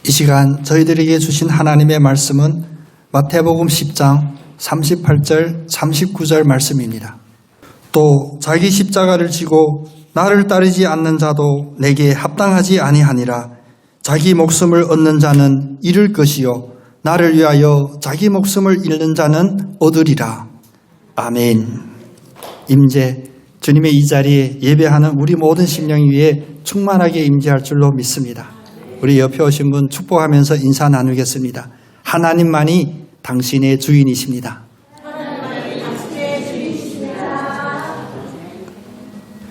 이 시간 저희들에게 주신 하나님의 말씀은 마태복음 10장 38절 39절 말씀입니다. 또 자기 십자가를 지고 나를 따르지 않는 자도 내게 합당하지 아니하니라. 자기 목숨을 얻는 자는 잃을 것이요 나를 위하여 자기 목숨을 잃는 자는 얻으리라. 아멘. 임재 주님의 이 자리에 예배하는 우리 모든 심령 위에 충만하게 임재할 줄로 믿습니다. 우리 옆에 오신 분 축복하면서 인사 나누겠습니다. 하나님만이 당신의 주인이십니다.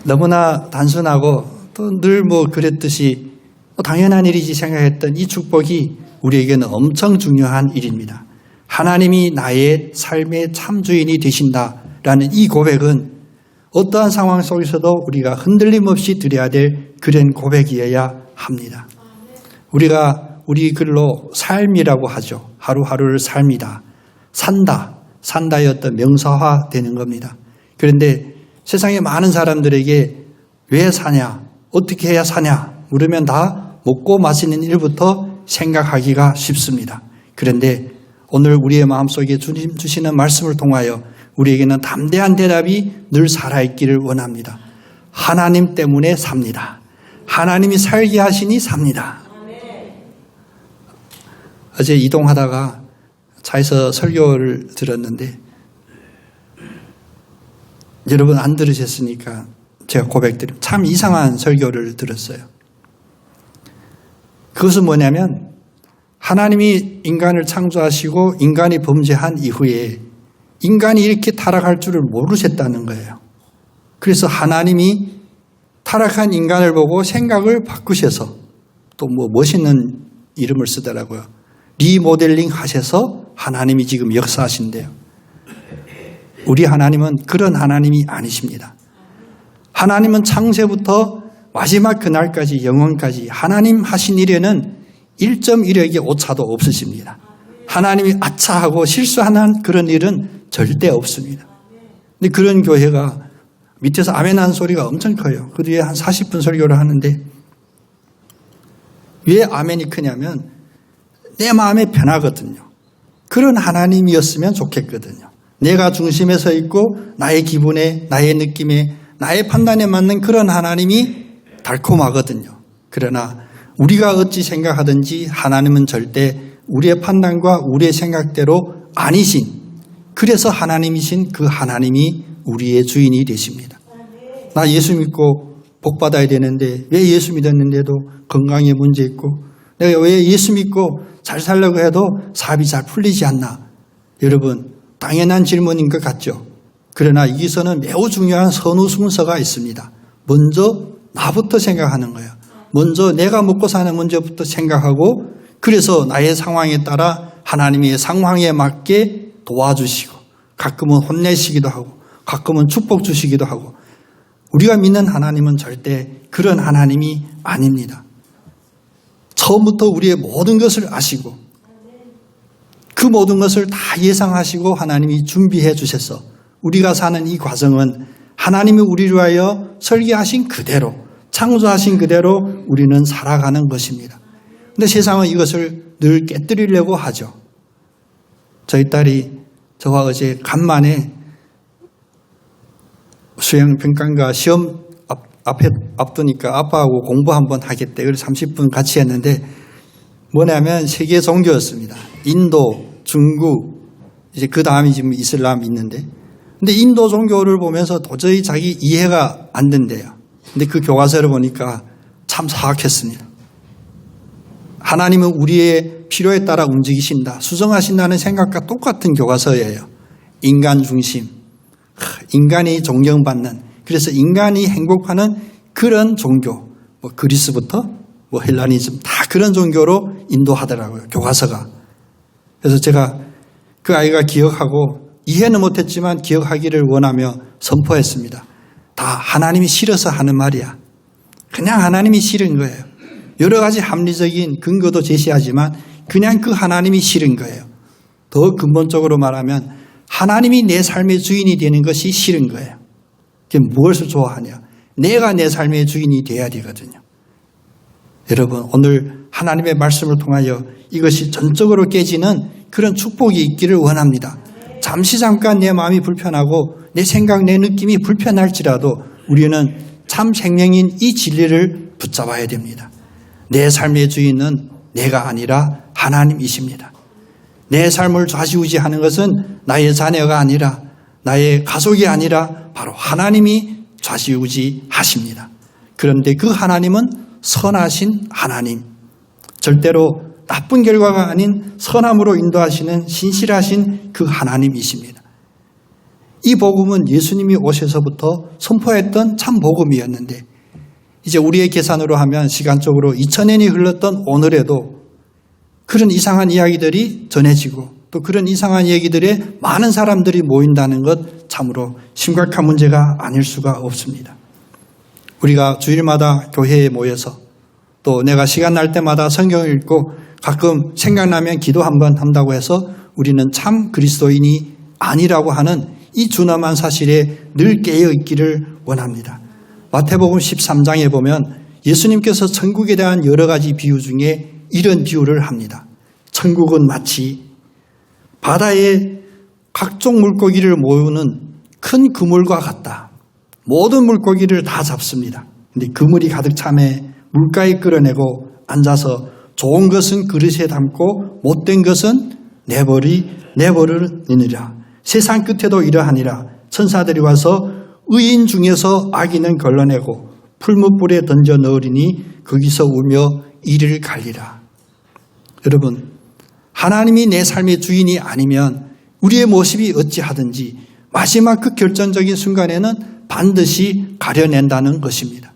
너무나 단순하고 또 늘 그랬듯이 당연한 일이지 생각했던 이 축복이 우리에게는 엄청 중요한 일입니다. 하나님이 나의 삶의 참 주인이 되신다라는 이 고백은 어떠한 상황 속에서도 우리가 흔들림 없이 드려야 될 그런 고백이어야 합니다. 우리가 우리 글로 삶이라고 하죠. 하루하루를 삶이다. 산다의 어떤 명사화 되는 겁니다. 그런데 세상에 많은 사람들에게 왜 사냐, 어떻게 해야 사냐 물으면 다 먹고 마시는 일부터 생각하기가 쉽습니다. 그런데 오늘 우리의 마음속에 주님 주시는 말씀을 통하여 우리에게는 담대한 대답이 늘 살아있기를 원합니다. 하나님 때문에 삽니다. 하나님이 살게 하시니 삽니다. 어제 이동하다가 차에서 설교를 들었는데 여러분 안 들으셨으니까 제가 고백드립니다. 참 이상한 설교를 들었어요. 그것은 뭐냐면 하나님이 인간을 창조하시고 인간이 범죄한 이후에 인간이 이렇게 타락할 줄을 모르셨다는 거예요. 그래서 하나님이 타락한 인간을 보고 생각을 바꾸셔서 또 멋있는 이름을 쓰더라고요. 리모델링 하셔서 하나님이 지금 역사하신대요. 우리 하나님은 그런 하나님이 아니십니다. 하나님은 창세부터 마지막 그날까지 영원까지 하나님 하신 일에는 1.1획의 오차도 없으십니다. 하나님이 아차하고 실수하는 그런 일은 절대 없습니다. 근데 그런 교회가 밑에서 아멘 하는 소리가 엄청 커요. 그 뒤에 한 40분 설교를 하는데 왜 아멘이 크냐면 내 마음에 편하거든요. 그런 하나님이었으면 좋겠거든요. 내가 중심에 서 있고 나의 기분에, 나의 느낌에, 나의 판단에 맞는 그런 하나님이 달콤하거든요. 그러나 우리가 어찌 생각하든지 하나님은 절대 우리의 판단과 우리의 생각대로 아니신, 그래서 하나님이신 그 하나님이 우리의 주인이 되십니다. 나 예수 믿고 복 받아야 되는데 왜 예수 믿었는데도 건강에 문제 있고 내가 왜 예수 믿고 잘 살려고 해도 사업이 잘 풀리지 않나? 여러분 당연한 질문인 것 같죠. 그러나 여기서는 매우 중요한 선후 순서가 있습니다. 먼저 나부터 생각하는 거예요. 먼저 내가 먹고 사는 문제부터 생각하고 그래서 나의 상황에 따라 하나님의 상황에 맞게 도와주시고 가끔은 혼내시기도 하고 가끔은 축복 주시기도 하고 우리가 믿는 하나님은 절대 그런 하나님이 아닙니다. 처음부터 우리의 모든 것을 아시고 그 모든 것을 다 예상하시고 하나님이 준비해 주셔서 우리가 사는 이 과정은 하나님이 우리를 위하여 설계하신 그대로 창조하신 그대로 우리는 살아가는 것입니다. 그런데 세상은 이것을 늘 깨뜨리려고 하죠. 저희 딸이 저와 어제 간만에 수영 평가인가 시험 앞두니까 아빠하고 공부 한번 하겠대. 그래서 30분 같이 했는데 뭐냐면 세계 종교였습니다. 인도, 중국, 이제 그 다음이 지금 이슬람 있는데 근데 인도 종교를 보면서 도저히 자기 이해가 안 된대요. 근데 그 교과서를 보니까 참 사악했습니다. 하나님은 우리의 필요에 따라 움직이신다. 수정하신다는 생각과 똑같은 교과서예요. 인간 중심. 인간이 존경받는 그래서 인간이 행복하는 그런 종교 그리스부터 헬라니즘 다 그런 종교로 인도하더라고요. 교과서가. 그래서 제가 그 아이가 기억하고 이해는 못했지만 기억하기를 원하며 선포했습니다. 다 하나님이 싫어서 하는 말이야. 그냥 하나님이 싫은 거예요. 여러 가지 합리적인 근거도 제시하지만 그냥 그 하나님이 싫은 거예요. 더 근본적으로 말하면 하나님이 내 삶의 주인이 되는 것이 싫은 거예요. 그게 무엇을 좋아하냐? 내가 내 삶의 주인이 되어야 되거든요. 여러분 오늘 하나님의 말씀을 통하여 이것이 전적으로 깨지는 그런 축복이 있기를 원합니다. 잠깐 내 마음이 불편하고 내 생각, 내 느낌이 불편할지라도 우리는 참 생명인 이 진리를 붙잡아야 됩니다. 내 삶의 주인은 내가 아니라 하나님이십니다. 내 삶을 좌지우지하는 것은 나의 자녀가 아니라 나의 가족이 아니라 바로 하나님이 좌지우지하십니다. 그런데 그 하나님은 선하신 하나님, 절대로 나쁜 결과가 아닌 선함으로 인도하시는 신실하신 그 하나님이십니다. 이 복음은 예수님이 오셔서부터 선포했던 참 복음이었는데 이제 우리의 계산으로 하면 시간적으로 2000년이 흘렀던 오늘에도 그런 이상한 이야기들이 전해지고 또 그런 이상한 얘기들에 많은 사람들이 모인다는 것 참으로 심각한 문제가 아닐 수가 없습니다. 우리가 주일마다 교회에 모여서 또 내가 시간 날 때마다 성경을 읽고 가끔 생각나면 기도 한번 한다고 해서 우리는 참 그리스도인이 아니라고 하는 이 준엄한 사실에 늘 깨어 있기를 원합니다. 마태복음 13장에 보면 예수님께서 천국에 대한 여러 가지 비유 중에 이런 비유를 합니다. 천국은 마치 바다에 각종 물고기를 모으는 큰 그물과 같다. 모든 물고기를 다 잡습니다. 근데 그물이 가득 차매 물가에 끌어내고 앉아서 좋은 것은 그릇에 담고 못된 것은 내버리느니라. 세상 끝에도 이러하니라. 천사들이 와서 의인 중에서 악인은 걸러내고 풀무불에 던져 넣으리니 거기서 울며 이를 갈리라. 여러분, 하나님이 내 삶의 주인이 아니면 우리의 모습이 어찌하든지 마지막 그 결정적인 순간에는 반드시 가려낸다는 것입니다.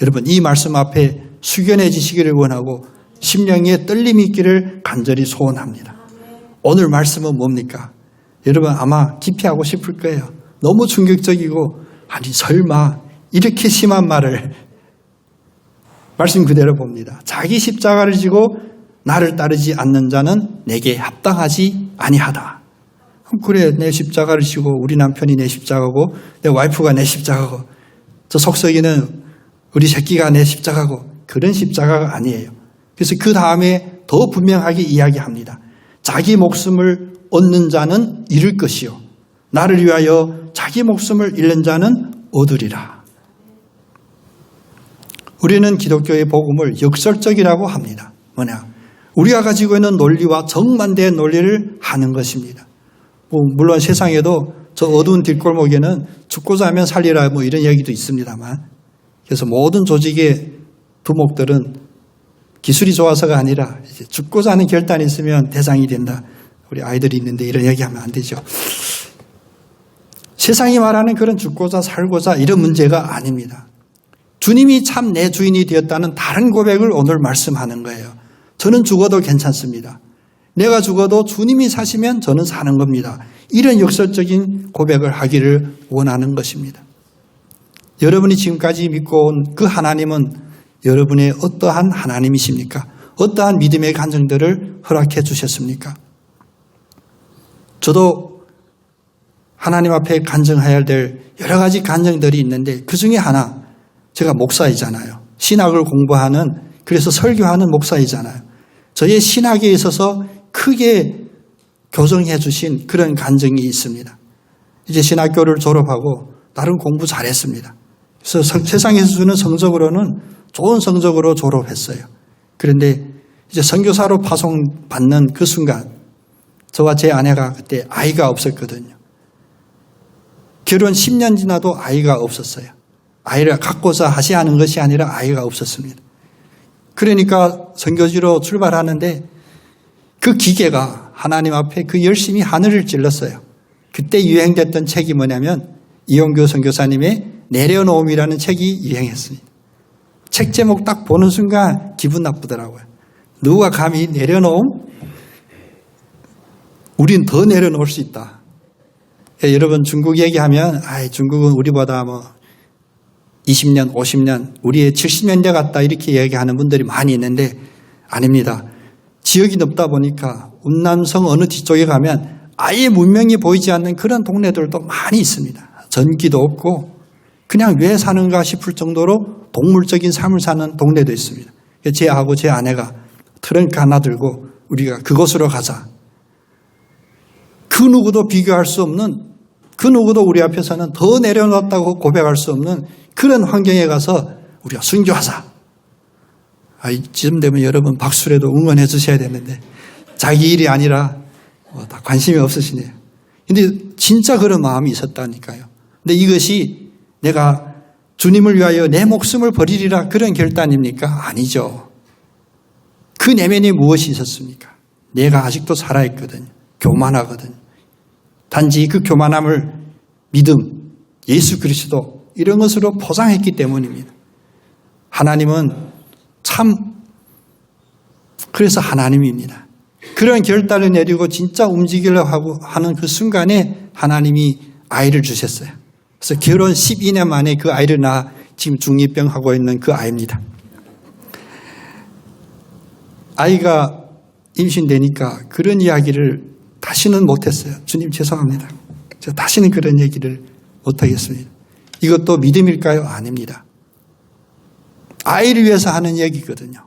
여러분, 이 말씀 앞에 숙연해지시기를 원하고 심령에 떨림이 있기를 간절히 소원합니다. 오늘 말씀은 뭡니까? 여러분 아마 기피하고 싶을 거예요. 너무 충격적이고 아니 설마 이렇게 심한 말을 말씀 그대로 봅니다. 자기 십자가를 지고 나를 따르지 않는 자는 내게 합당하지 아니하다. 그래, 내 십자가를 지고 우리 남편이 내 십자가고 내 와이프가 내 십자가고 저 속썩이는 우리 새끼가 내 십자가고 그런 십자가가 아니에요. 그래서 그 다음에 더 분명하게 이야기합니다. 자기 목숨을 얻는 자는 잃을 것이요 나를 위하여 자기 목숨을 잃는 자는 얻으리라. 우리는 기독교의 복음을 역설적이라고 합니다. 뭐냐? 우리가 가지고 있는 논리와 정반대의 논리를 하는 것입니다. 물론 세상에도 저 어두운 뒷골목에는 죽고자 하면 살리라 이런 얘기도 있습니다만 그래서 모든 조직의 두목들은 기술이 좋아서가 아니라 이제 죽고자 하는 결단이 있으면 대상이 된다. 우리 아이들이 있는데 이런 얘기하면 안 되죠. 세상이 말하는 그런 죽고자 살고자 이런 문제가 아닙니다. 주님이 참 내 주인이 되었다는 다른 고백을 오늘 말씀하는 거예요. 저는 죽어도 괜찮습니다. 내가 죽어도 주님이 사시면 저는 사는 겁니다. 이런 역설적인 고백을 하기를 원하는 것입니다. 여러분이 지금까지 믿고 온 그 하나님은 여러분의 어떠한 하나님이십니까? 어떠한 믿음의 간증들을 허락해 주셨습니까? 저도 하나님 앞에 간증해야 될 여러 가지 간증들이 있는데 그 중에 하나, 제가 목사이잖아요. 신학을 공부하는, 그래서 설교하는 목사이잖아요. 저의 신학에 있어서 크게 교정해 주신 그런 간증이 있습니다. 이제 신학교를 졸업하고 나름 공부 잘했습니다. 그래서 세상에서 주는 성적으로는 좋은 성적으로 졸업했어요. 그런데 이제 선교사로 파송받는 그 순간 저와 제 아내가 그때 아이가 없었거든요. 결혼 10년 지나도 아이가 없었어요. 아이를 갖고자 하시하는 것이 아니라 아이가 없었습니다. 그러니까 선교지로 출발하는데 그 기계가 하나님 앞에 그 열심히 하늘을 찔렀어요. 그때 유행됐던 책이 뭐냐면 이용교 선교사님의 내려놓음이라는 책이 유행했습니다. 책 제목 딱 보는 순간 기분 나쁘더라고요. 누가 감히 내려놓음? 우린 더 내려놓을 수 있다. 여러분 중국 얘기하면 중국은 우리보다 20년, 50년, 우리의 70년대 같다 이렇게 얘기하는 분들이 많이 있는데 아닙니다. 지역이 넓다 보니까 운남성 어느 뒤쪽에 가면 아예 문명이 보이지 않는 그런 동네들도 많이 있습니다. 전기도 없고 그냥 왜 사는가 싶을 정도로 동물적인 삶을 사는 동네도 있습니다. 제하고 제 아내가 트렁크 하나 들고 우리가 그곳으로 가자. 그 누구도 비교할 수 없는, 그 누구도 우리 앞에서는 더 내려놨다고 고백할 수 없는 그런 환경에 가서 우리가 순교하자. 이쯤 되면 여러분 박수라도 응원해 주셔야 되는데 자기 일이 아니라 다 관심이 없으시네요. 근데 진짜 그런 마음이 있었다니까요. 근데 이것이 내가 주님을 위하여 내 목숨을 버리리라 그런 결단입니까? 아니죠. 그 내면에 무엇이 있었습니까? 내가 아직도 살아있거든요. 교만하거든요. 단지 그 교만함을 믿음, 예수 그리스도 이런 것으로 포장했기 때문입니다. 하나님은 참 그래서 하나님입니다. 그런 결단을 내리고 진짜 움직이려고 하는 그 순간에 하나님이 아이를 주셨어요. 그래서 결혼 12년 만에 그 아이를 낳아 지금 중2병하고 있는 그 아이입니다. 아이가 임신되니까 그런 이야기를 다시는 못했어요. 주님 죄송합니다. 제가 다시는 그런 얘기를 못하겠습니다. 이것도 믿음일까요? 아닙니다. 아이를 위해서 하는 얘기거든요.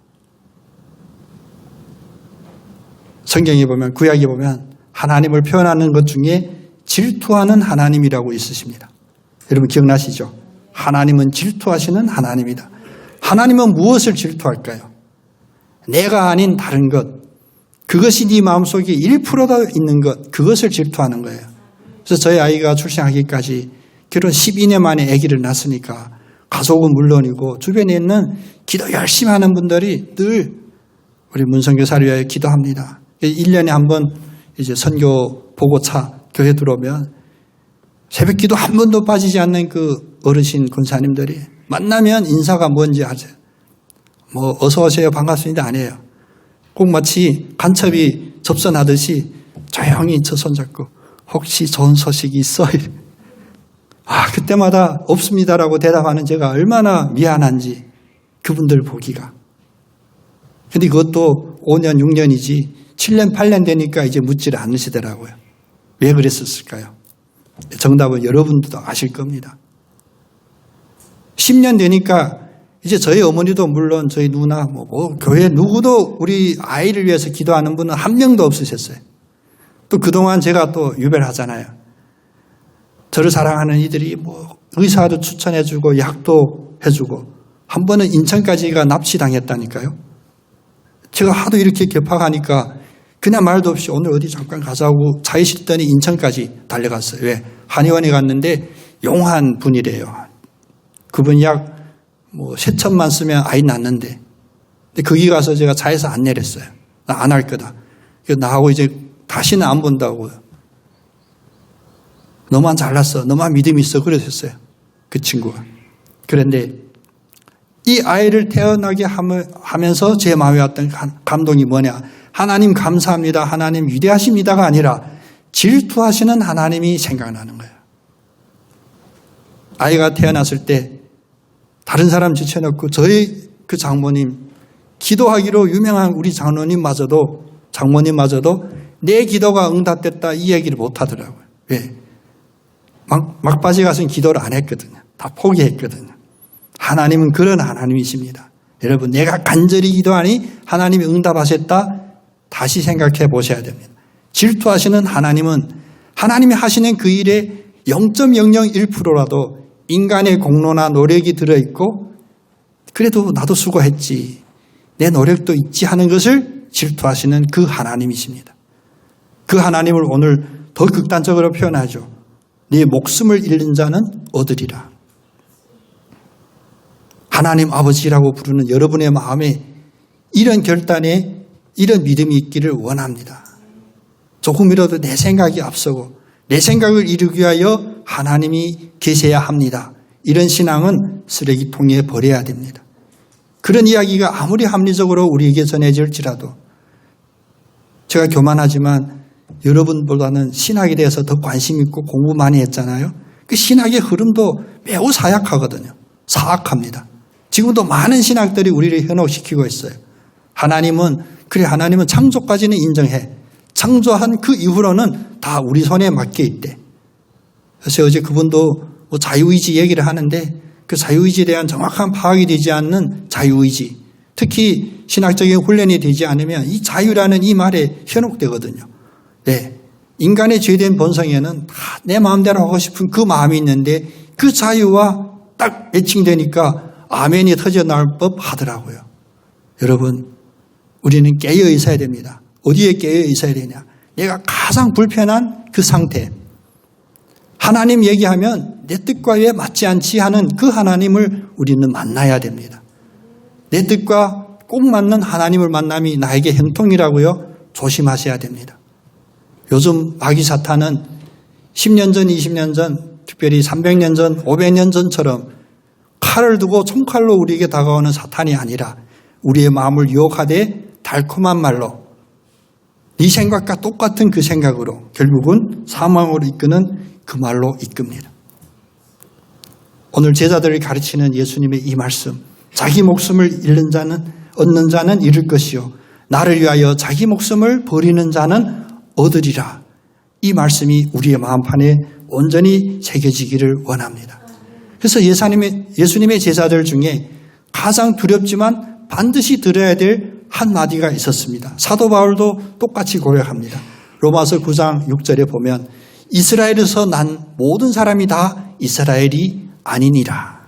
성경에 보면, 구약에 보면 하나님을 표현하는 것 중에 질투하는 하나님이라고 있으십니다. 여러분 기억나시죠? 하나님은 질투하시는 하나님이다. 하나님은 무엇을 질투할까요? 내가 아닌 다른 것, 그것이 네 마음속에 1%도 있는 것, 그것을 질투하는 거예요. 그래서 저희 아이가 출생하기까지 결혼 12년 만에 아기를 낳았으니까 가족은 물론이고 주변에 있는 기도 열심히 하는 분들이 늘 우리 문선교사를 위하여 기도합니다. 1년에 한 번 이제 선교 보고차 교회 들어오면 새벽 기도 한 번도 빠지지 않는 그 어르신 권사님들이 만나면 인사가 뭔지 아세요? 뭐 어서 오세요 반갑습니다 아니에요. 꼭 마치 간첩이 접선하듯이 조용히 저 손잡고 혹시 좋은 소식이 있어? 그때마다 없습니다라고 대답하는 제가 얼마나 미안한지 그분들 보기가. 근데 그것도 5년 6년이지 7년 8년 되니까 이제 묻지를 않으시더라고요. 왜 그랬었을까요? 정답은 여러분들도 아실 겁니다. 10년 되니까 이제 저희 어머니도 물론 저희 누나 교회 누구도 우리 아이를 위해서 기도하는 분은 한 명도 없으셨어요. 또 그동안 제가 또 유별하잖아요. 저를 사랑하는 이들이 의사도 추천해주고 약도 해주고 한 번은 인천까지가 납치당했다니까요. 제가 하도 이렇게 격파하니까 그냥 말도 없이 오늘 어디 잠깐 가자고 차에 싣더니 인천까지 달려갔어요. 왜? 한의원에 갔는데 용한 분이래요. 그분 약 3천만 쓰면 아이 낳는데. 근데 거기 가서 제가 차에서 안 내렸어요. 나 안 할 거다. 그래서 나하고 이제 다시는 안 본다고요. 너만 잘났어. 너만 믿음이 있어. 그러셨어요. 그 친구가. 그런데 이 아이를 태어나게 하면서 제 마음에 왔던 감동이 뭐냐. 하나님 감사합니다. 하나님 위대하십니다가 아니라 질투하시는 하나님이 생각나는 거예요. 아이가 태어났을 때 다른 사람 지쳐놓고 저희 그 장모님 기도하기로 유명한 우리 장모님마저도 내 기도가 응답됐다 이 얘기를 못하더라고요. 왜? 막바지 가서는 기도를 안 했거든요. 다 포기했거든요. 하나님은 그런 하나님이십니다. 여러분 내가 간절히 기도하니 하나님이 응답하셨다 다시 생각해 보셔야 됩니다. 질투하시는 하나님은 하나님이 하시는 그 일에 0.001%라도 인간의 공로나 노력이 들어있고 그래도 나도 수고했지 내 노력도 있지 하는 것을 질투하시는 그 하나님이십니다. 그 하나님을 오늘 더 극단적으로 표현하죠. 네 목숨을 잃는 자는 얻으리라. 하나님 아버지라고 부르는 여러분의 마음에 이런 결단에 이런 믿음이 있기를 원합니다. 조금이라도 내 생각이 앞서고 내 생각을 이루기 위하여 하나님이 계셔야 합니다. 이런 신앙은 쓰레기통에 버려야 됩니다. 그런 이야기가 아무리 합리적으로 우리에게 전해질지라도 제가 교만하지만 여러분보다는 신학에 대해서 더 관심 있고 공부 많이 했잖아요. 그 신학의 흐름도 매우 사약하거든요. 사악합니다. 지금도 많은 신학들이 우리를 현혹시키고 있어요. 하나님은 창조까지는 인정해. 창조한 그 이후로는 다 우리 손에 맡겨 있대. 그래서 어제 그분도 자유의지 얘기를 하는데 그 자유의지에 대한 정확한 파악이 되지 않는 자유의지. 특히 신학적인 훈련이 되지 않으면 이 자유라는 이 말에 현혹되거든요. 네. 인간의 죄된 본성에는 다 내 마음대로 하고 싶은 그 마음이 있는데 그 자유와 딱 매칭되니까 아멘이 터져나올 법 하더라고요. 여러분, 우리는 깨어 있어야 됩니다. 어디에 깨어 있어야 되냐? 내가 가장 불편한 그 상태. 하나님 얘기하면 내 뜻과 왜 맞지 않지 하는 그 하나님을 우리는 만나야 됩니다. 내 뜻과 꼭 맞는 하나님을 만남이 나에게 형통이라고요? 조심하셔야 됩니다. 요즘 마귀 사탄은 10년 전, 20년 전, 특별히 300년 전, 500년 전처럼 칼을 두고 총칼로 우리에게 다가오는 사탄이 아니라 우리의 마음을 유혹하되 달콤한 말로 네 생각과 똑같은 그 생각으로 결국은 사망으로 이끄는 그 말로 이끕니다. 오늘 제자들을 가르치는 예수님의 이 말씀, 자기 목숨을 얻는 자는 잃을 것이요 나를 위하여 자기 목숨을 버리는 자는 얻으리라. 이 말씀이 우리의 마음판에 온전히 새겨지기를 원합니다. 그래서 예수님의 제자들 중에 가장 두렵지만 반드시 들어야 될 한마디가 있었습니다. 사도 바울도 똑같이 고백합니다. 로마서 9장 6절에 보면 이스라엘에서 난 모든 사람이 다 이스라엘이 아니니라.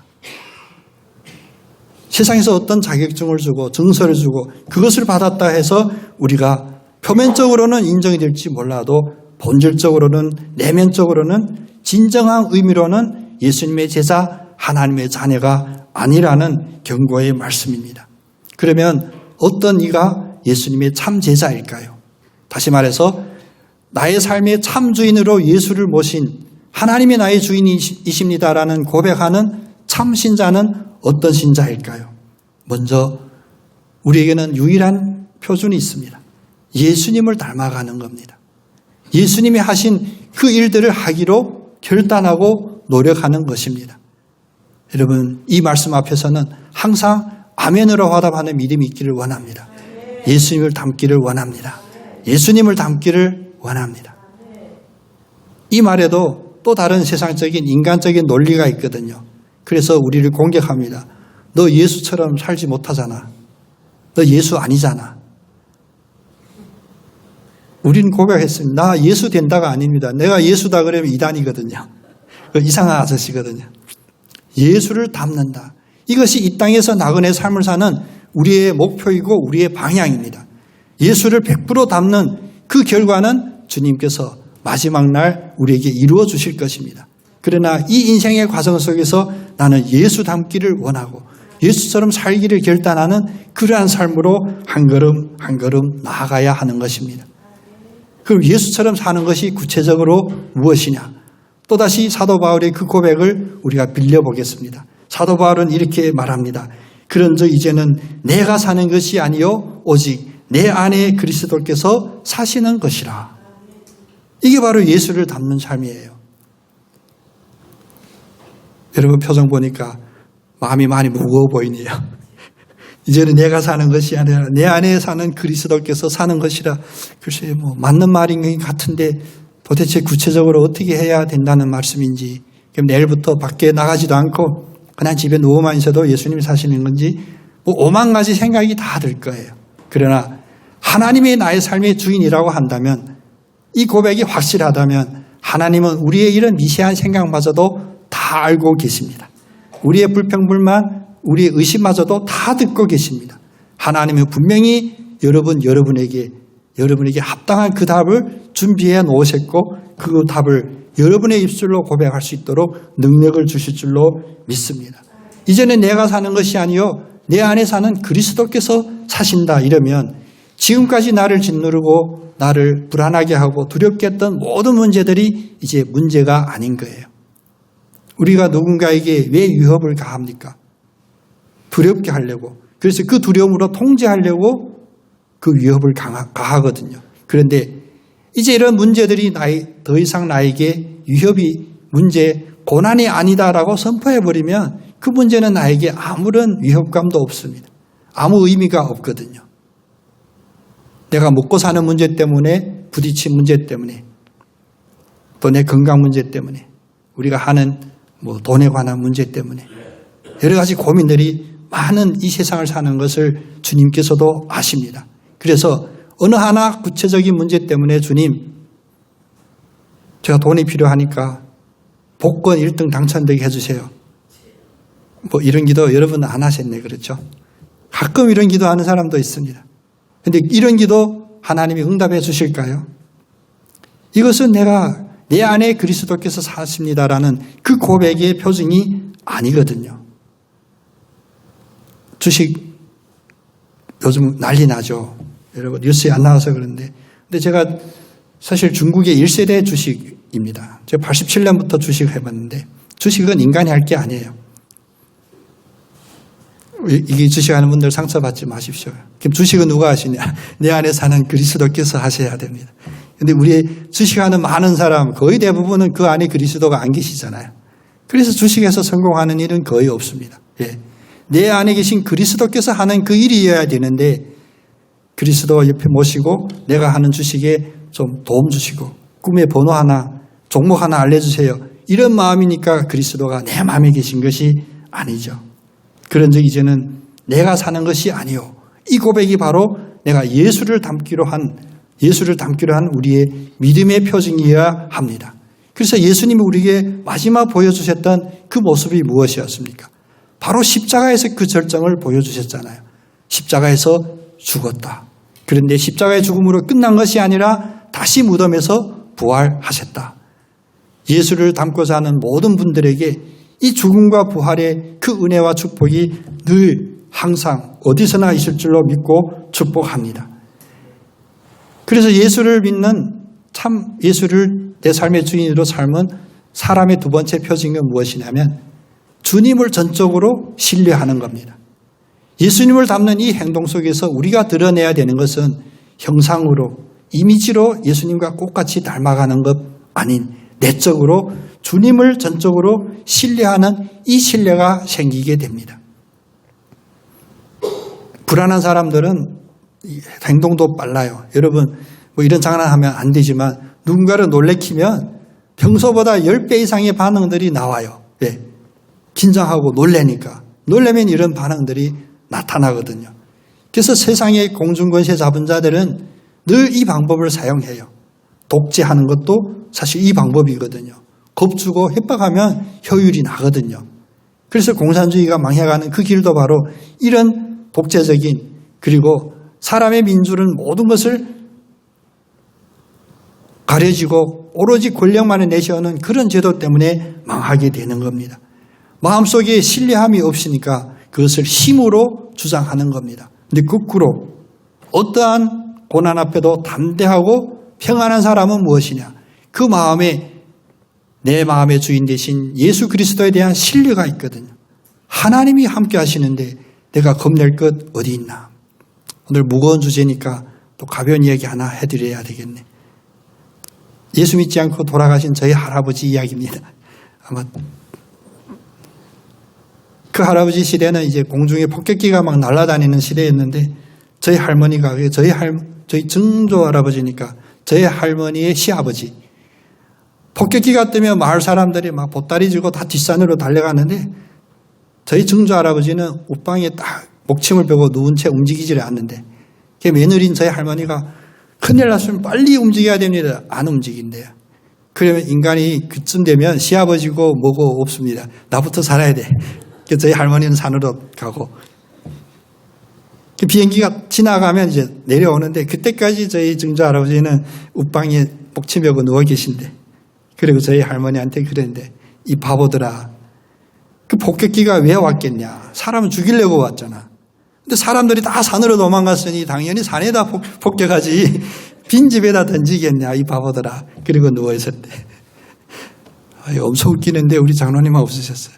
세상에서 어떤 자격증을 주고 증서를 주고 그것을 받았다 해서 우리가 표면적으로는 인정이 될지 몰라도 본질적으로는 내면적으로는 진정한 의미로는 예수님의 제자 하나님의 자녀가 아니라는 경고의 말씀입니다. 그러면 어떤 이가 예수님의 참 제자일까요? 다시 말해서 나의 삶의 참 주인으로 예수를 모신 하나님이 나의 주인이십니다라는 고백하는 참 신자는 어떤 신자일까요? 먼저 우리에게는 유일한 표준이 있습니다. 예수님을 닮아가는 겁니다. 예수님이 하신 그 일들을 하기로 결단하고 노력하는 것입니다. 여러분, 이 말씀 앞에서는 항상 아멘으로 화답하는 믿음이 있기를 원합니다. 예수님을 닮기를 원합니다. 예수님을 닮기를 원합니다. 이 말에도 또 다른 세상적인 인간적인 논리가 있거든요. 그래서 우리를 공격합니다. 너 예수처럼 살지 못하잖아. 너 예수 아니잖아. 우린 고백했습니다. 나 예수 된다가 아닙니다. 내가 예수다 그러면 이단이거든요. 이상한 아저씨거든요. 예수를 닮는다. 이것이 이 땅에서 나그네 삶을 사는 우리의 목표이고 우리의 방향입니다. 예수를 100% 닮는 그 결과는 주님께서 마지막 날 우리에게 이루어 주실 것입니다. 그러나 이 인생의 과정 속에서 나는 예수 닮기를 원하고 예수처럼 살기를 결단하는 그러한 삶으로 한 걸음 한 걸음 나아가야 하는 것입니다. 그럼 예수처럼 사는 것이 구체적으로 무엇이냐? 또다시 사도 바울의 그 고백을 우리가 빌려보겠습니다. 사도 바울은 이렇게 말합니다. 그런즉 이제는 내가 사는 것이 아니요 오직 내 안에 그리스도께서 사시는 것이라. 이게 바로 예수를 닮는 삶이에요. 여러분 표정 보니까 마음이 많이 무거워 보이네요. 이제는 내가 사는 것이 아니라 내 안에 사는 그리스도께서 사는 것이라. 글쎄 맞는 말인 것 같은데 도대체 구체적으로 어떻게 해야 된다는 말씀인지, 그럼 내일부터 밖에 나가지도 않고 그냥 집에 누워만 있어도 예수님이 사시는 건지 5만 가지 생각이 다 들 거예요. 그러나 하나님이 나의 삶의 주인이라고 한다면, 이 고백이 확실하다면 하나님은 우리의 이런 미세한 생각마저도 다 알고 계십니다. 우리의 불평불만, 우리의 의심마저도 다 듣고 계십니다. 하나님은 분명히 여러분에게 합당한 그 답을 준비해 놓으셨고 그 답을 여러분의 입술로 고백할 수 있도록 능력을 주실 줄로 믿습니다. 이제는 내가 사는 것이 아니요 내 안에 사는 그리스도께서 사신다. 이러면 지금까지 나를 짓누르고 나를 불안하게 하고 두렵게 했던 모든 문제들이 이제 문제가 아닌 거예요. 우리가 누군가에게 왜 위협을 가합니까? 두렵게 하려고. 그래서 그 두려움으로 통제하려고 그 위협을 가하거든요. 그런데 이제 이런 문제들이 더 이상 나에게 위협이 문제, 고난이 아니다라고 선포해버리면 그 문제는 나에게 아무런 위협감도 없습니다. 아무 의미가 없거든요. 내가 먹고 사는 문제 때문에, 부딪힌 문제 때문에, 또 내 건강 문제 때문에, 우리가 하는 돈에 관한 문제 때문에 여러 가지 고민들이 많은 이 세상을 사는 것을 주님께서도 아십니다. 그래서 어느 하나 구체적인 문제 때문에 주님, 제가 돈이 필요하니까 복권 1등 당첨되게 해주세요. 뭐 이런 기도 여러분 안 하셨네, 그렇죠? 가끔 이런 기도하는 사람도 있습니다. 그런데 이런 기도 하나님이 응답해 주실까요? 이것은 내가 내 안에 그리스도께서 사십니다라는 그 고백의 표징이 아니거든요. 주식 요즘 난리 나죠. 여러분 뉴스에 안 나와서 그런데. 근데 제가 사실 중국의 1세대 주식입니다. 제가 87년부터 주식을 해봤는데 주식은 인간이 할 게 아니에요. 이게 주식하는 분들 상처받지 마십시오. 그럼 주식은 누가 하시냐? 내 안에 사는 그리스도께서 하셔야 됩니다. 근데 우리 주식하는 많은 사람 거의 대부분은 그 안에 그리스도가 안 계시잖아요. 그래서 주식에서 성공하는 일은 거의 없습니다. 예. 내 안에 계신 그리스도께서 하는 그 일이어야 되는데 그리스도 옆에 모시고 내가 하는 주식에 좀 도움 주시고 꿈의 번호 하나, 종목 하나 알려주세요. 이런 마음이니까 그리스도가 내 마음에 계신 것이 아니죠. 그런즉 이제는 내가 사는 것이 아니요. 이 고백이 바로 내가 예수를 닮기로 한 우리의 믿음의 표징이어야 합니다. 그래서 예수님이 우리에게 마지막 보여주셨던 그 모습이 무엇이었습니까? 바로 십자가에서 그 절정을 보여주셨잖아요. 십자가에서 죽었다. 그런데 십자가의 죽음으로 끝난 것이 아니라 다시 무덤에서 부활하셨다. 예수를 닮고자 하는 모든 분들에게 이 죽음과 부활의 그 은혜와 축복이 늘 항상 어디서나 있을 줄로 믿고 축복합니다. 그래서 예수를 믿는 참 예수를 내 삶의 주인으로 삶은 사람의 두 번째 표징은 무엇이냐면 주님을 전적으로 신뢰하는 겁니다. 예수님을 닮는 이 행동 속에서 우리가 드러내야 되는 것은 형상으로, 이미지로 예수님과 똑같이 닮아가는 것 아닌 내적으로 주님을 전적으로 신뢰하는 이 신뢰가 생기게 됩니다. 불안한 사람들은 행동도 빨라요. 여러분 뭐 이런 장난하면 안 되지만 누군가를 놀래키면 평소보다 10배 이상의 반응들이 나와요. 왜? 긴장하고 놀래니까. 놀래면 이런 반응들이 나타나거든요. 그래서 세상의 공중권세 잡은 자들은 늘 이 방법을 사용해요. 독재하는 것도 사실 이 방법이거든요. 겁주고 협박하면 효율이 나거든요. 그래서 공산주의가 망해가는 그 길도 바로 이런 독재적인 그리고 사람의 민주는 모든 것을 가려지고 오로지 권력만을 내세우는 그런 제도 때문에 망하게 되는 겁니다. 마음속에 신뢰함이 없으니까 그것을 힘으로 주장하는 겁니다. 근데 거꾸로 어떠한 고난 앞에도 담대하고 평안한 사람은 무엇이냐? 그 마음에 내 마음의 주인 되신 예수 그리스도에 대한 신뢰가 있거든요. 하나님이 함께 하시는데 내가 겁낼 것 어디 있나? 오늘 무거운 주제니까 또 가벼운 이야기 하나 해드려야 되겠네. 예수 믿지 않고 돌아가신 저희 할아버지 이야기입니다. 아마 그 할아버지 시대는 이제 공중에 폭격기가 막 날아다니는 시대였는데 저희 할머니가 저희 증조 할아버지니까 저희 할머니의 시아버지 폭격기가 뜨면 마을 사람들이 막 보따리 지고 다 뒷산으로 달려가는데 저희 증조 할아버지는 옷방에 딱 목침을 펴고 누운 채 움직이지를 않는데 그 며느리인 저희 할머니가 큰일 났으면 빨리 움직여야 됩니다. 안 움직인대요. 그러면 인간이 그쯤 되면 시아버지고 뭐고 없습니다. 나부터 살아야 돼. 그래서 저희 할머니는 산으로 가고 비행기가 지나가면 이제 내려오는데 그때까지 저희 증조 할아버지는 옷방에 목침하고 누워 계신데 그리고 저희 할머니한테 그랬는데 이 바보들아 그 폭격기가 왜 왔겠냐. 사람은 죽이려고 왔잖아. 근데 사람들이 다 산으로 도망갔으니 당연히 산에다 폭격하지 빈집에다 던지겠냐 이 바보들아. 그리고 누워 있었대. 엄청 웃기는데 우리 장로님은 없으셨어요.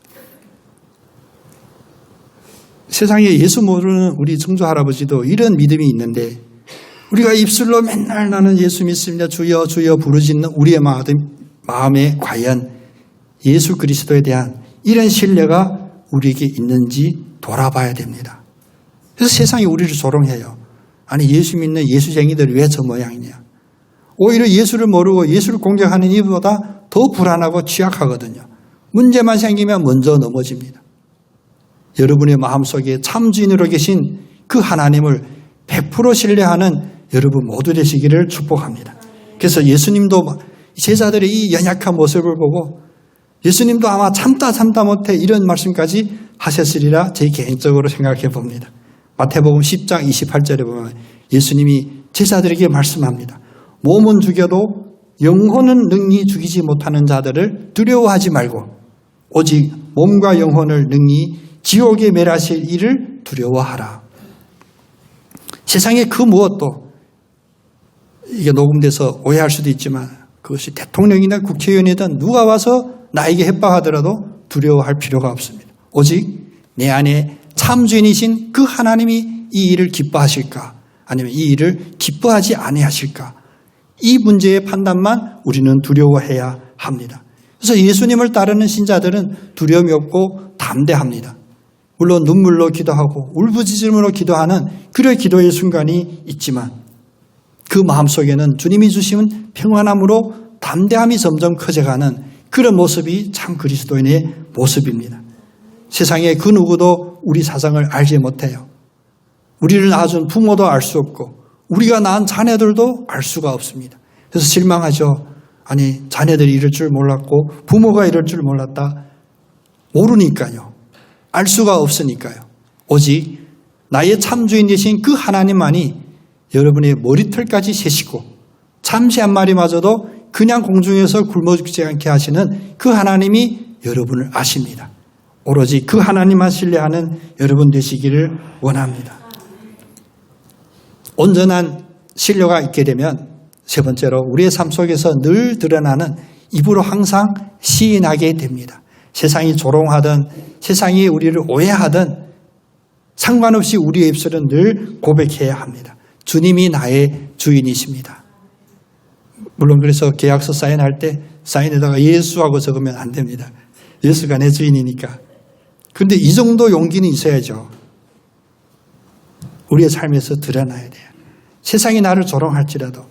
세상에 예수 모르는 우리 증조 할아버지도 이런 믿음이 있는데 우리가 입술로 맨날 나는 예수 믿습니다. 주여 주여 부르짖는 우리의 마음에 과연 예수 그리스도에 대한 이런 신뢰가 우리에게 있는지 돌아봐야 됩니다. 그래서 세상이 우리를 조롱해요. 아니 예수 믿는 예수쟁이들이 왜 저 모양이냐. 오히려 예수를 모르고 예수를 공격하는 이보다 더 불안하고 취약하거든요. 문제만 생기면 먼저 넘어집니다. 여러분의 마음속에 참 주인으로 계신 그 하나님을 100% 신뢰하는 여러분 모두 되시기를 축복합니다. 그래서 예수님도 제자들의 이 연약한 모습을 보고 예수님도 아마 참다 못해 이런 말씀까지 하셨으리라 제 개인적으로 생각해 봅니다. 마태복음 10장 28절에 보면 예수님이 제자들에게 말씀합니다. 몸은 죽여도 영혼은 능히 죽이지 못하는 자들을 두려워하지 말고 오직 몸과 영혼을 능히 지옥에 멸하실 이를 두려워하라. 세상에 그 무엇도 이게 녹음돼서 오해할 수도 있지만 그것이 대통령이나 국회의원이든 누가 와서 나에게 협박하더라도 두려워할 필요가 없습니다. 오직 내 안에 참주인이신 그 하나님이 이 일을 기뻐하실까 아니면 이 일을 기뻐하지 아니하실까 이 문제의 판단만 우리는 두려워해야 합니다. 그래서 예수님을 따르는 신자들은 두려움이 없고 담대합니다. 물론 눈물로 기도하고 울부짖음으로 기도하는 그런 기도의 순간이 있지만 그 마음속에는 주님이 주시는 평안함으로 담대함이 점점 커져가는 그런 모습이 참 그리스도인의 모습입니다. 세상에 그 누구도 우리 사정을 알지 못해요. 우리를 낳아준 부모도 알 수 없고 우리가 낳은 자녀들도 알 수가 없습니다. 그래서 실망하죠. 아니 자녀들이 이럴 줄 몰랐고 부모가 이럴 줄 몰랐다. 모르니까요. 알 수가 없으니까요. 오직 나의 참주인 되신 그 하나님만이 여러분의 머리털까지 세시고 참새 한 마리마저도 그냥 공중에서 굶어 죽지 않게 하시는 그 하나님이 여러분을 아십니다. 오로지 그 하나님만 신뢰하는 여러분 되시기를 원합니다. 온전한 신뢰가 있게 되면 세 번째로 우리의 삶 속에서 늘 드러나는 입으로 항상 시인하게 됩니다. 세상이 조롱하든 세상이 우리를 오해하든 상관없이 우리의 입술은 늘 고백해야 합니다. 주님이 나의 주인이십니다. 물론 그래서 계약서 사인할 때 사인에다가 예수하고 적으면 안 됩니다. 예수가 내 주인이니까. 그런데 이 정도 용기는 있어야죠. 우리의 삶에서 드러나야 돼요. 세상이 나를 조롱할지라도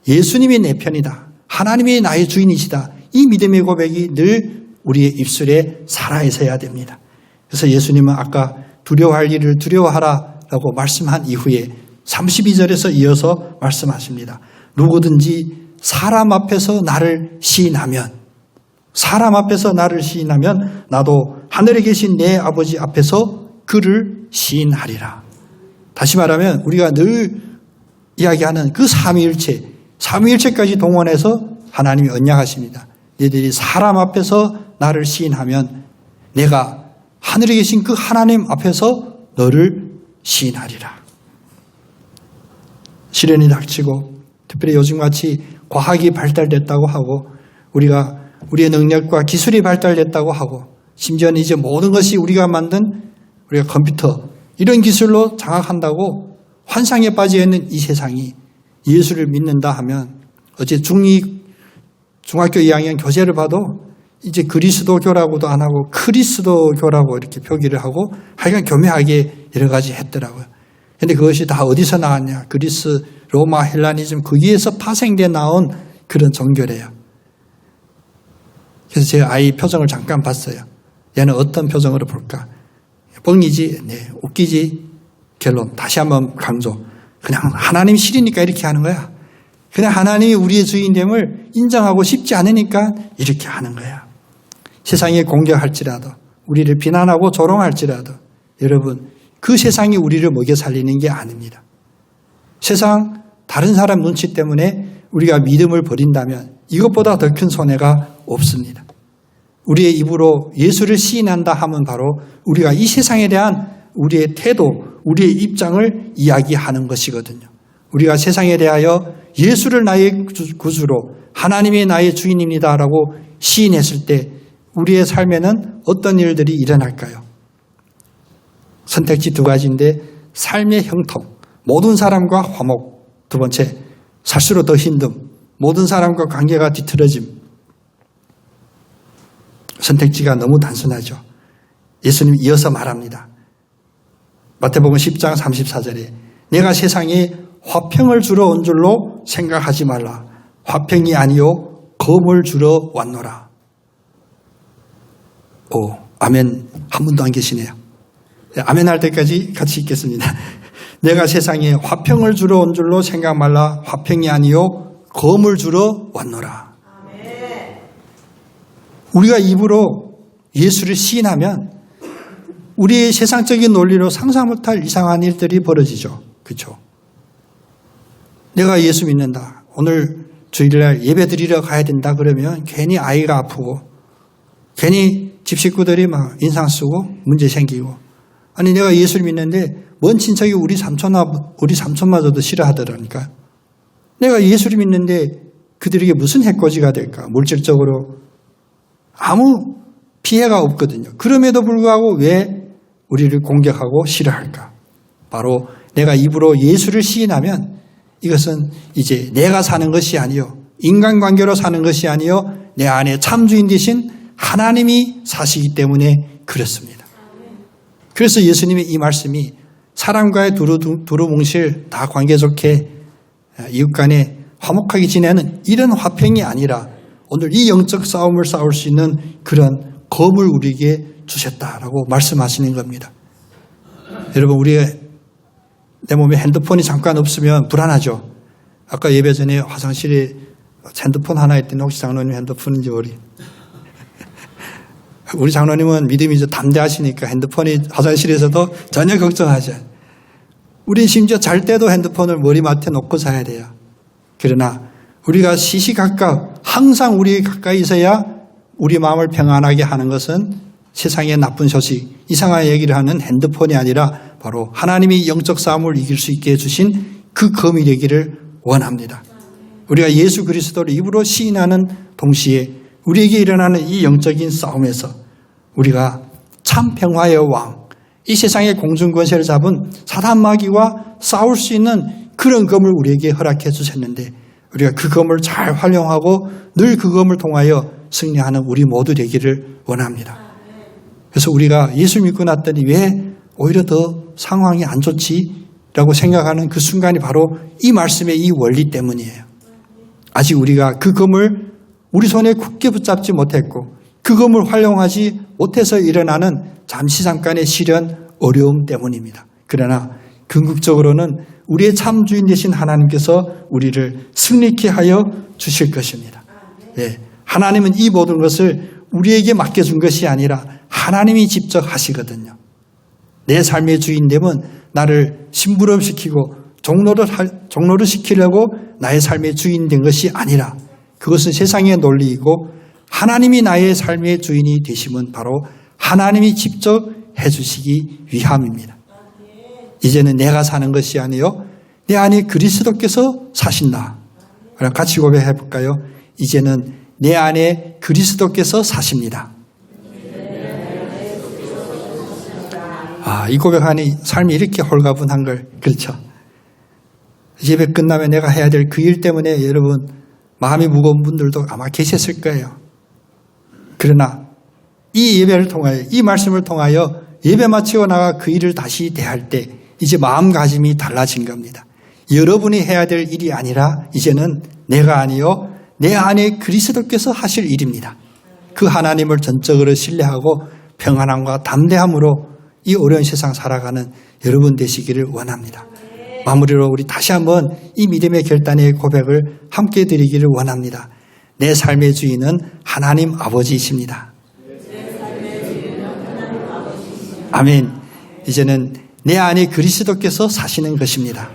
예수님이 내 편이다. 하나님이 나의 주인이시다. 이 믿음의 고백이 늘 우리의 입술에 살아있어야 됩니다. 그래서 예수님은 아까 두려워할 일을 두려워하라라고 말씀한 이후에 32절에서 이어서 말씀하십니다. 누구든지 사람 앞에서 나를 시인하면 나도 하늘에 계신 내 아버지 앞에서 그를 시인하리라. 다시 말하면 우리가 늘 이야기하는 그 삼위일체까지 동원해서 하나님이 언약하십니다. 너희들이 사람 앞에서 나를 시인하면 내가 하늘에 계신 그 하나님 앞에서 너를 시인하리라. 시련이 닥치고 특별히 요즘같이 과학이 발달됐다고 하고 우리의 능력과 기술이 발달됐다고 하고 심지어는 이제 모든 것이 우리가 만든 우리가 컴퓨터 이런 기술로 장악한다고 환상에 빠져 있는 이 세상이 예수를 믿는다 하면 어제 중학교 2학년 교재를 봐도 이제 그리스도교라고도 안 하고 크리스도교라고 이렇게 표기를 하고 하여간 교묘하게 여러 가지 했더라고요. 그런데 그것이 다 어디서 나왔냐. 그리스, 로마, 헬라니즘 거기에서 파생돼 나온 그런 종교래요. 그래서 제 아이 표정을 잠깐 봤어요. 얘는 어떤 표정으로 볼까? 뻥이지, 네, 웃기지. 결론 다시 한번 강조. 그냥 하나님 싫으니까 이렇게 하는 거야. 그냥 하나님이 우리의 주인됨을 인정하고 싶지 않으니까 이렇게 하는 거야. 세상에 공격할지라도 우리를 비난하고 조롱할지라도 여러분 그 세상이 우리를 먹여 살리는 게 아닙니다. 세상 다른 사람 눈치 때문에 우리가 믿음을 버린다면 이것보다 더 큰 손해가 없습니다. 우리의 입으로 예수를 시인한다 하면 바로 우리가 이 세상에 대한 우리의 태도, 우리의 입장을 이야기하는 것이거든요. 우리가 세상에 대하여 예수를 나의 구주로 하나님이 나의 주인입니다라고 시인했을 때 우리의 삶에는 어떤 일들이 일어날까요? 선택지 두 가지인데 삶의 형통, 모든 사람과 화목. 두 번째, 살수록 더 힘듦, 모든 사람과 관계가 뒤틀어짐. 선택지가 너무 단순하죠. 예수님이 이어서 말합니다. 마태복음 10장 34절에 내가 세상에 화평을 주러 온 줄로 생각하지 말라. 화평이 아니요 검을 주러 왔노라. 오, 아멘. 한 분도 안 계시네요. 아멘 할 때까지 같이 읽겠습니다. 내가 세상에 화평을 주러 온 줄로 생각 말라. 화평이 아니요 검을 주러 왔노라. 우리가 입으로 예수를 시인하면 우리의 세상적인 논리로 상상 못할 이상한 일들이 벌어지죠. 그렇죠? 내가 예수 믿는다. 오늘 주일날 예배 드리러 가야 된다 그러면 괜히 아이가 아프고 괜히 집 식구들이 막 인상 쓰고 문제 생기고, 아니 내가 예수를 믿는데 먼 친척이 우리 삼촌마저도 싫어하더라니까. 내가 예수를 믿는데 그들에게 무슨 해코지가 될까? 물질적으로 아무 피해가 없거든요. 그럼에도 불구하고 왜 우리를 공격하고 싫어할까? 바로 내가 입으로 예수를 시인하면 이것은 이제 내가 사는 것이 아니요 인간관계로 사는 것이 아니요 내 안에 참주인 되신 하나님이 사시기 때문에 그렇습니다. 그래서 예수님의 이 말씀이 사람과의 두루뭉실 다 관계 좋게 이웃 간에 화목하게 지내는 이런 화평이 아니라 오늘 이 영적 싸움을 싸울 수 있는 그런 검을 우리에게 주셨다라고 말씀하시는 겁니다. 여러분, 내 몸에 핸드폰이 잠깐 없으면 불안하죠. 아까 예배 전에 화장실에 핸드폰 하나 있더니 혹시 장로님 핸드폰인지 우리 장로님은 믿음이 좀 담대하시니까 핸드폰이 화장실에서도 전혀 걱정하지 않아요. 우린 심지어 잘 때도 핸드폰을 머리맡에 놓고 자야 돼요. 그러나 우리가 시시각각 항상 우리 가까이 있어야 우리 마음을 평안하게 하는 것은 세상의 나쁜 소식, 이상한 얘기를 하는 핸드폰이 아니라 바로 하나님이 영적 싸움을 이길 수 있게 해주신 그 검이 되기를 원합니다. 우리가 예수 그리스도를 입으로 시인하는 동시에 우리에게 일어나는 이 영적인 싸움에서 우리가 참 평화의 왕, 이 세상의 공중권세를 잡은 사단 마귀와 싸울 수 있는 그런 검을 우리에게 허락해 주셨는데 우리가 그 검을 잘 활용하고 늘 그 검을 통하여 승리하는 우리 모두 되기를 원합니다. 그래서 우리가 예수 믿고 났더니 왜 오히려 더 상황이 안 좋지? 라고 생각하는 그 순간이 바로 이 말씀의 이 원리 때문이에요. 아직 우리가 그 검을 우리 손에 굳게 붙잡지 못했고 그 검을 활용하지 못해서 일어나는 잠깐의 시련, 어려움 때문입니다. 그러나 궁극적으로는 우리의 참 주인 되신 하나님께서 우리를 승리케 하여 주실 것입니다. 네, 하나님은 이 모든 것을 우리에게 맡겨준 것이 아니라 하나님이 직접 하시거든요. 내 삶의 주인됨은 나를 심부름시키고 종로를 시키려고 나의 삶의 주인 된 것이 아니라 그것은 세상의 논리이고 하나님이 나의 삶의 주인이 되심은 바로 하나님이 직접 해주시기 위함입니다. 이제는 내가 사는 것이 아니요 내 안에 그리스도께서 사신다. 그럼 같이 고백해 볼까요? 이제는 내 안에 그리스도께서 사십니다. 이 고백하니 삶이 이렇게 홀가분한 걸, 그렇죠? 예배 끝나면 내가 해야 될 그 일 때문에 여러분 마음이 무거운 분들도 아마 계셨을 거예요. 그러나 이 예배를 통하여, 이 말씀을 통하여 예배 마치고 나가 그 일을 다시 대할 때 이제 마음가짐이 달라진 겁니다. 여러분이 해야 될 일이 아니라 이제는 내가 아니요 내 안에 그리스도께서 하실 일입니다. 그 하나님을 전적으로 신뢰하고 평안함과 담대함으로 이 어려운 세상 살아가는 여러분 되시기를 원합니다. 마무리로 우리 다시 한번 이 믿음의 결단의 고백을 함께 드리기를 원합니다. 내 삶의 주인은 하나님 아버지이십니다. 아멘. 이제는 내 안에 그리스도께서 사시는 것입니다.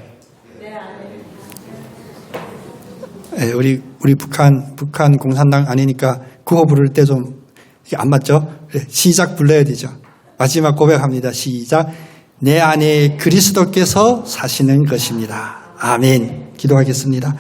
우리 북한 공산당 아니니까 구호 부를 때 좀 안 맞죠? 시작 불러야 되죠. 마지막 고백합니다. 시작. 내 안에 그리스도께서 사시는 것입니다. 아멘. 기도하겠습니다.